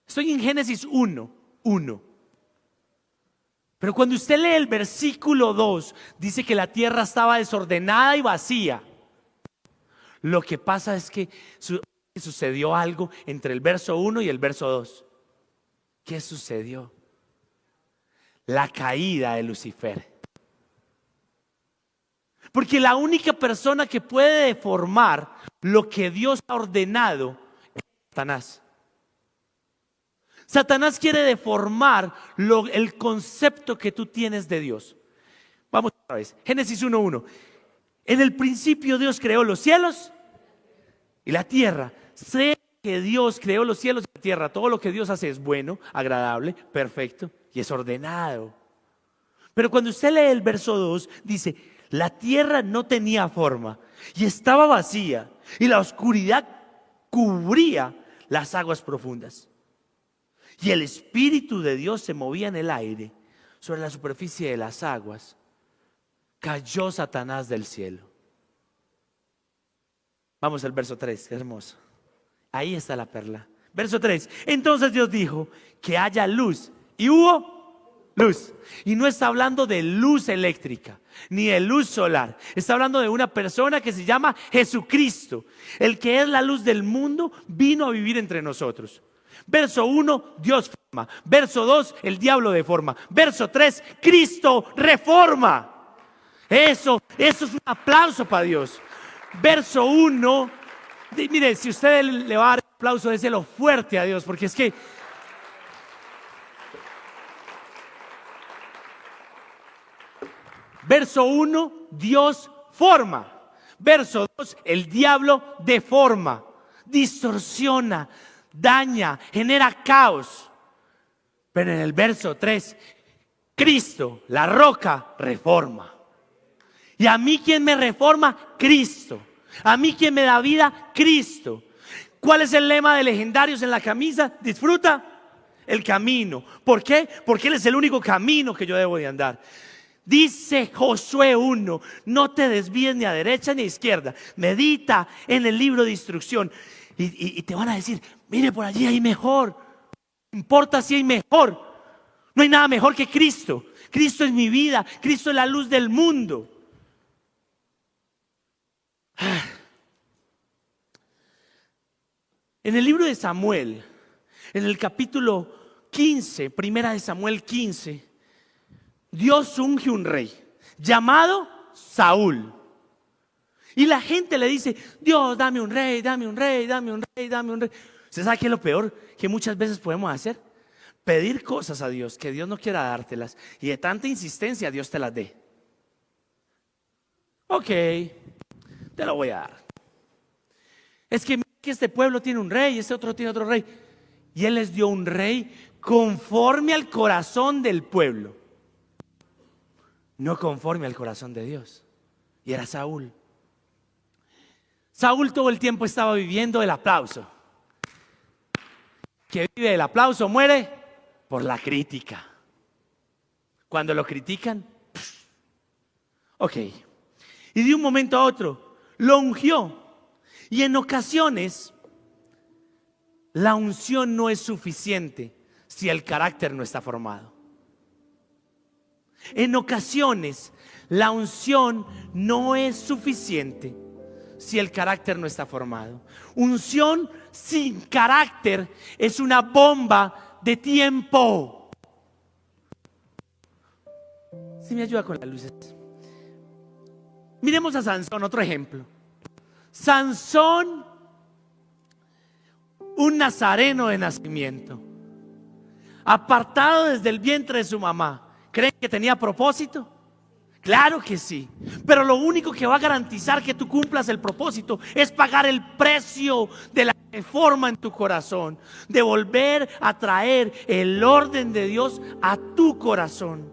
Estoy en Génesis 1:1. Pero cuando usted lee el versículo 2, dice que la tierra estaba desordenada y vacía. Lo que pasa es que sucedió algo entre el verso 1 y el verso 2. ¿Qué sucedió? La caída de Lucifer. Porque la única persona que puede deformar lo que Dios ha ordenado es Satanás. Satanás quiere deformar el concepto que tú tienes de Dios. Vamos otra vez. Génesis 1:1. En el principio Dios creó los cielos y la tierra. Sé que Dios creó los cielos y la tierra. Todo lo que Dios hace es bueno, agradable, perfecto y es ordenado. Pero cuando usted lee el verso 2, dice: la tierra no tenía forma y estaba vacía, y la oscuridad cubría las aguas profundas. Y el Espíritu de Dios se movía en el aire sobre la superficie de las aguas. Cayó Satanás del cielo. Vamos al verso 3, hermoso. Ahí está la perla. Verso 3. Entonces Dios dijo: que haya luz. Y hubo luz. Y no está hablando de luz eléctrica, ni de luz solar. Está hablando de una persona que se llama Jesucristo. El que es la luz del mundo vino a vivir entre nosotros. Verso 1, Dios forma. Verso 2, el diablo deforma. Verso 3, Cristo reforma. Eso es un aplauso para Dios. Verso 1, mire, si usted le va a dar aplauso, déselo fuerte a Dios, porque es que verso 1, Dios forma. Verso 2, el diablo deforma, distorsiona, daña, genera caos. Pero en el verso 3, Cristo, la roca, reforma. Y a mí, ¿quién me reforma? Cristo. A mí, ¿quién me da vida? Cristo. ¿Cuál es el lema de Legendarios en la camisa? Disfruta el camino. ¿Por qué? Porque Él es el único camino que yo debo de andar. Dice Josué 1, no te desvíes ni a derecha ni a izquierda. Medita en el libro de instrucción. Y te van a decir: mire, por allí hay mejor. No importa si hay mejor. No hay nada mejor que Cristo. Cristo es mi vida. Cristo es la luz del mundo. En el libro de Samuel, en el capítulo 15, primera de Samuel 15, Dios unge un rey llamado Saúl. Y la gente le dice: Dios, dame un rey, dame un rey, dame un rey, dame un rey. ¿Usted sabe qué es lo peor que muchas veces podemos hacer? Pedir cosas a Dios que Dios no quiera dártelas, y de tanta insistencia Dios te las dé. Ok, te lo voy a dar. Es que este pueblo tiene un rey, este otro tiene otro rey. Y Él les dio un rey conforme al corazón del pueblo, no conforme al corazón de Dios. Y era Saúl. Saúl todo el tiempo estaba viviendo el aplauso. Que vive el aplauso muere por la crítica. Cuando lo critican, ok. Y de un momento a otro lo ungió. Y en ocasiones la unción no es suficiente si el carácter no está formado. En ocasiones la unción no es suficiente si el carácter no está formado. Unción sin carácter es una bomba de tiempo. Si me ayuda con las luces. Miremos a Sansón, otro ejemplo. Sansón, un nazareno de nacimiento, apartado desde el vientre de su mamá. ¿Creen que tenía propósito? Claro que sí, pero lo único que va a garantizar que tú cumplas el propósito es pagar el precio de la reforma en tu corazón, de volver a traer el orden de Dios a tu corazón.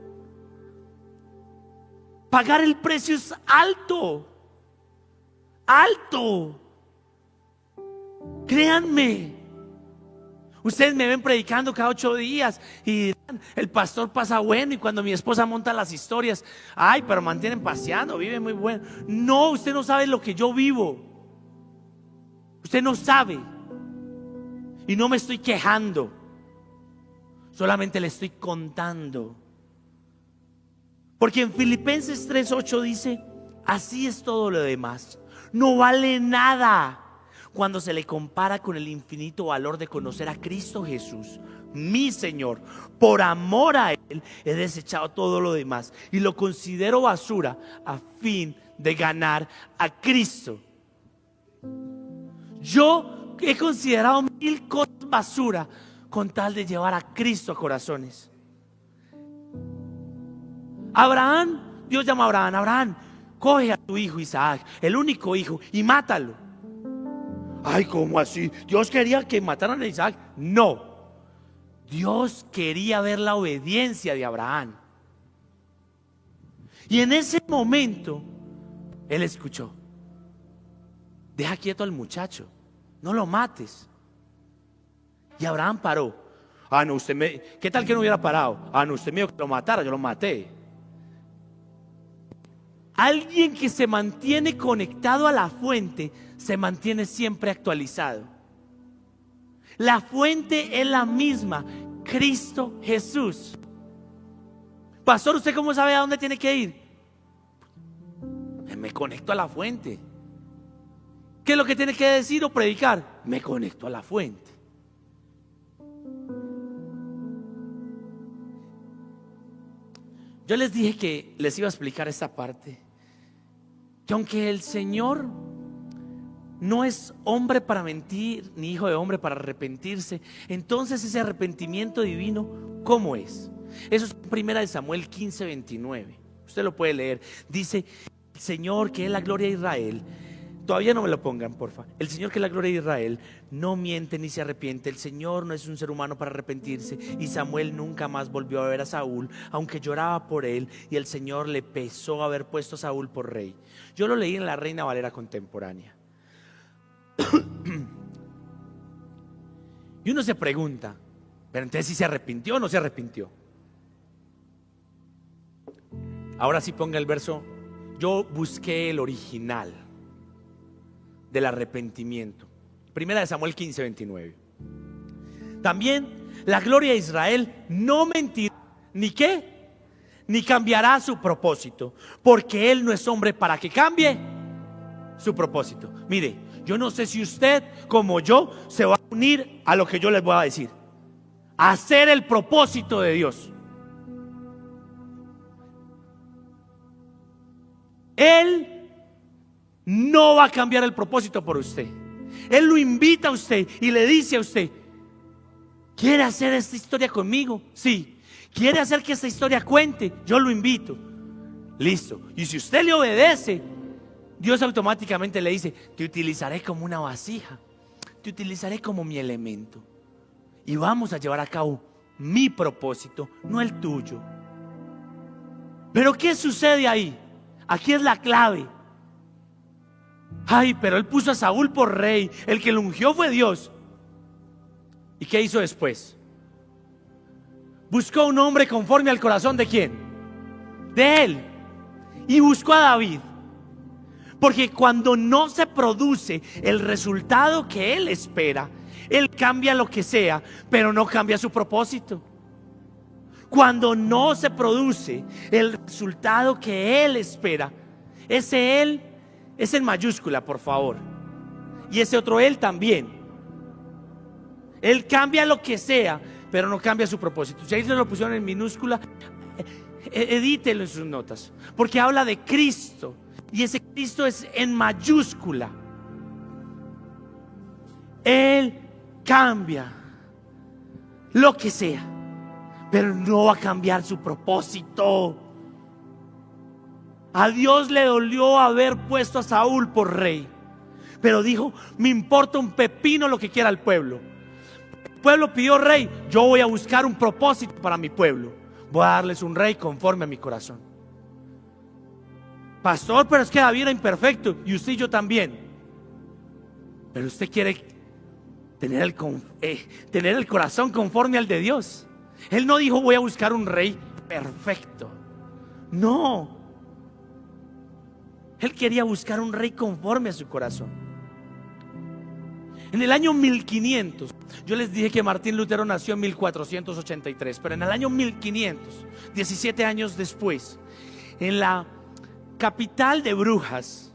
Pagar el precio es alto, alto. Créanme. Ustedes me ven predicando cada 8 días y el pastor pasa bueno, y cuando mi esposa monta las historias, ay, pero mantienen paseando, vive muy bueno. No, usted no sabe lo que yo vivo. Usted no sabe. Y no me estoy quejando, solamente le estoy contando. Porque en Filipenses 3:8 dice: así es todo lo demás, no vale nada cuando se le compara con el infinito valor de conocer a Cristo Jesús, mi Señor. Por amor a Él he desechado todo lo demás y lo considero basura a fin de ganar a Cristo. Yo he considerado 1000 cosas basura con tal de llevar a Cristo a corazones. Abraham, Dios llama a Abraham: Abraham, coge a tu hijo Isaac, el único hijo, y mátalo. Ay, ¿cómo así? Dios quería que mataran a Isaac. No, Dios quería ver la obediencia de Abraham. Y en ese momento él escuchó: deja quieto al muchacho, no lo mates. Y Abraham paró. Ah, no, ¿qué tal que no hubiera parado? Ah, no, usted me dijo que lo matara, yo lo maté. Alguien que se mantiene conectado a la fuente se mantiene siempre actualizado. La fuente es la misma, Cristo Jesús. Pastor, ¿usted cómo sabe a dónde tiene que ir? Me conecto a la fuente. ¿Qué es lo que tiene que decir o predicar? Me conecto a la fuente. Yo les dije que les iba a explicar esta parte, que aunque el Señor no es hombre para mentir, ni hijo de hombre para arrepentirse, entonces ese arrepentimiento divino, ¿cómo es? Eso es 1 Samuel 15:29. Usted lo puede leer. Dice: el Señor, que es la gloria de Israel. Todavía no me lo pongan, porfa. El Señor, que es la gloria de Israel, no miente ni se arrepiente. El Señor no es un ser humano para arrepentirse. Y Samuel nunca más volvió a ver a Saúl, aunque lloraba por él, y el Señor le pesó haber puesto a Saúl por rey. Yo lo leí en la Reina Valera contemporánea. Y uno se pregunta: pero entonces, ¿si se arrepintió o no se arrepintió? Ahora sí ponga el verso. Yo busqué el original del arrepentimiento. 1 Samuel 15:29. También la gloria de Israel no mentirá, ni qué, ni cambiará su propósito, porque él no es hombre para que cambie su propósito. Mire, yo no sé si usted, como yo, se va a unir a lo que yo les voy a decir: hacer el propósito de Dios. Él no va a cambiar el propósito por usted. Él lo invita a usted y le dice a usted: ¿quiere hacer esta historia conmigo? Sí. ¿Quiere hacer que esta historia cuente? Yo lo invito. Listo. Y si usted le obedece, Dios automáticamente le dice: te utilizaré como una vasija, te utilizaré como mi elemento, y vamos a llevar a cabo mi propósito, no el tuyo. Pero ¿qué sucede ahí? Aquí es la clave. Ay, pero él puso a Saúl por rey, el que lo ungió fue Dios. ¿Y qué hizo después? Buscó un hombre conforme al corazón ¿de quién? De él. Y buscó a David. Porque cuando no se produce el resultado que él espera, él cambia lo que sea, pero no cambia su propósito. Cuando no se produce el resultado que él espera, ese él es en mayúscula, por favor. Y ese otro él también. Él cambia lo que sea, pero no cambia su propósito. Si ahí se lo pusieron en minúscula, edítelo en sus notas, porque habla de Cristo, y ese Cristo es en mayúscula. Él cambia lo que sea, pero no va a cambiar su propósito. A Dios le dolió haber puesto a Saúl por rey, pero dijo: me importa un pepino lo que quiera el pueblo. El pueblo pidió rey, yo voy a buscar un propósito para mi pueblo. Voy a darles un rey conforme a mi corazón. Pastor, pero es que David era imperfecto, y usted y yo también. Pero usted quiere tener el corazón conforme al de Dios. Él no dijo: voy a buscar un rey perfecto. No. Él quería buscar un rey conforme a su corazón. En el año 1500, yo les dije que Martín Lutero nació en 1483, pero en el año 1500, 17 años después, en la capital de Brujas,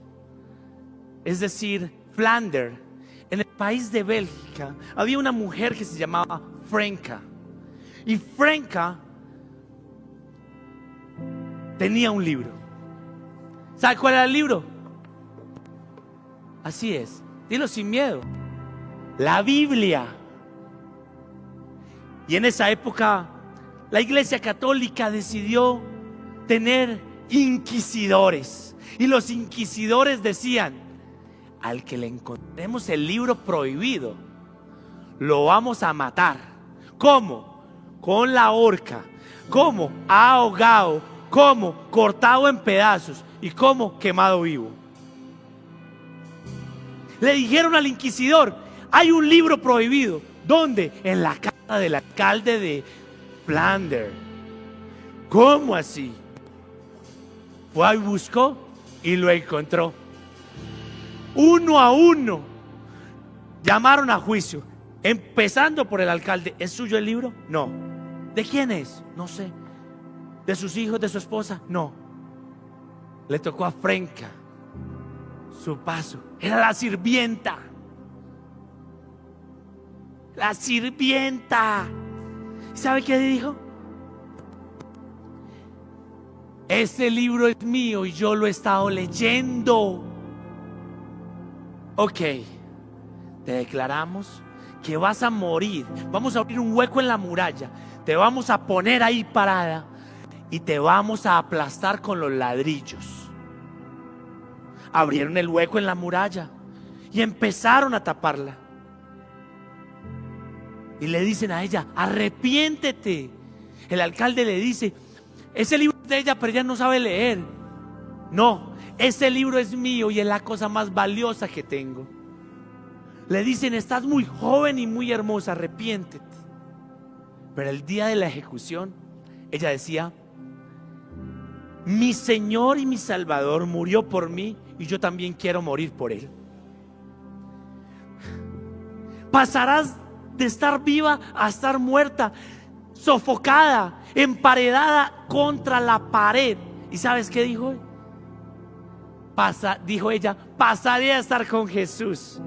es decir, Flanders, en el país de Bélgica, había una mujer que se llamaba Franca. Y Franca tenía un libro. ¿Sabe cuál era el libro? Así es, dilo sin miedo: la Biblia. Y en esa época la Iglesia Católica decidió tener inquisidores. Y los inquisidores decían: al que le encontremos el libro prohibido, lo vamos a matar. ¿Cómo? Con la horca. ¿Cómo? Ahogado. ¿Cómo? Cortado en pedazos. ¿Y cómo? Quemado vivo. Le dijeron al inquisidor: hay un libro prohibido. ¿Dónde? En la casa del alcalde de Flanders. ¿Cómo así? Fue y buscó y lo encontró. Uno a uno llamaron a juicio, empezando por el alcalde. ¿Es suyo el libro? No. ¿De quién es? No sé. ¿De sus hijos, de su esposa? No. Le tocó a Frenka su paso. Era la sirvienta. La sirvienta. ¿Sabe qué dijo? Este libro es mío y yo lo he estado leyendo. Ok, te declaramos que vas a morir. Vamos a abrir un hueco en la muralla. Te vamos a poner ahí parada y te vamos a aplastar con los ladrillos. Abrieron el hueco en la muralla y empezaron a taparla. Y le dicen a ella: arrepiéntete. El alcalde le dice: ese libro es de ella, pero ella no sabe leer. No, ese libro es mío y es la cosa más valiosa que tengo. Le dicen: estás muy joven y muy hermosa, arrepiéntete. Pero el día de la ejecución, ella decía: mi Señor y mi Salvador murió por mí y yo también quiero morir por Él. Pasarás de estar viva a estar muerta, sofocada, emparedada contra la pared. ¿Y sabes qué dijo? Dijo ella: pasaré a estar con Jesús.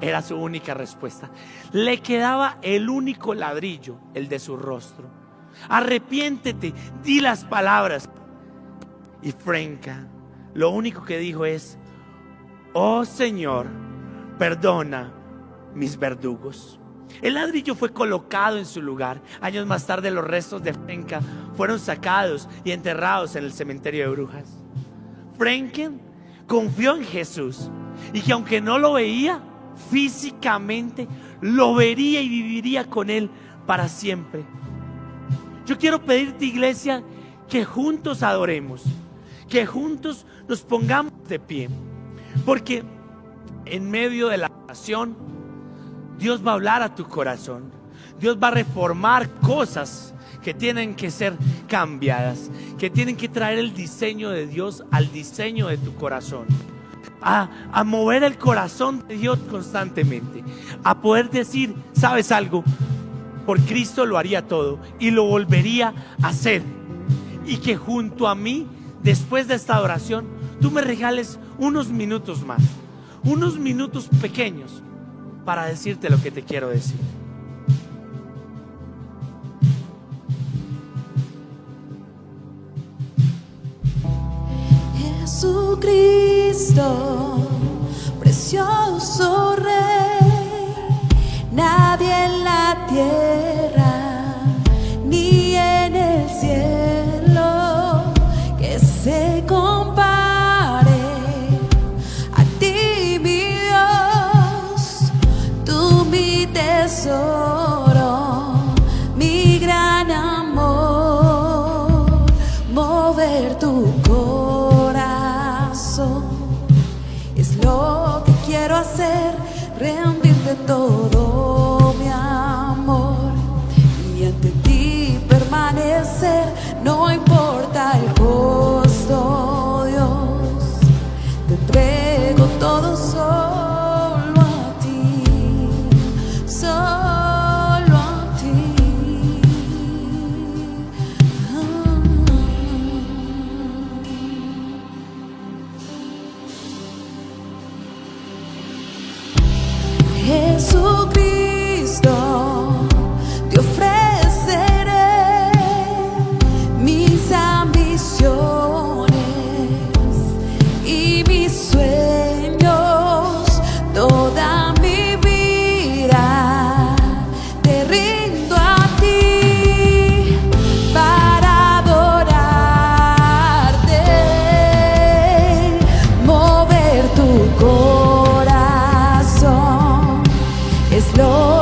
Era su única respuesta. Le quedaba el único ladrillo, el de su rostro. Arrepiéntete, di las palabras. Y Frenka lo único que dijo es: oh Señor, perdona mis verdugos. El ladrillo fue colocado en su lugar. Años más tarde los restos de Frenka fueron sacados y enterrados en el cementerio de brujas. Frenken confió en Jesús y que aunque no lo veía físicamente, lo vería y viviría con Él para siempre. Yo quiero pedirte, iglesia, que juntos adoremos, que juntos nos pongamos de pie, porque en medio de la oración Dios va a hablar a tu corazón. Dios va a reformar cosas que tienen que ser cambiadas, que tienen que traer el diseño de Dios al diseño de tu corazón, a mover el corazón de Dios constantemente, a poder decir: ¿sabes algo? Por Cristo lo haría todo y lo volvería a hacer. Y que junto a mí, después de esta oración, tú me regales unos minutos más, unos minutos pequeños, para decirte lo que te quiero decir. Jesucristo, precioso Rey, nadie en la tierra ni en el cielo que se compare a ti, mi Dios, tú mi tesoro, mi gran amor, mover tu corazón es lo que quiero hacer, rendirte todo mi amor y ante ti permanecer, no importa el costo, Dios, te entrego todo solo a ti, solo a ti. Jesucristo, te ofreceré mis ambiciones y mis sueños, toda mi vida te rindo a ti. flores.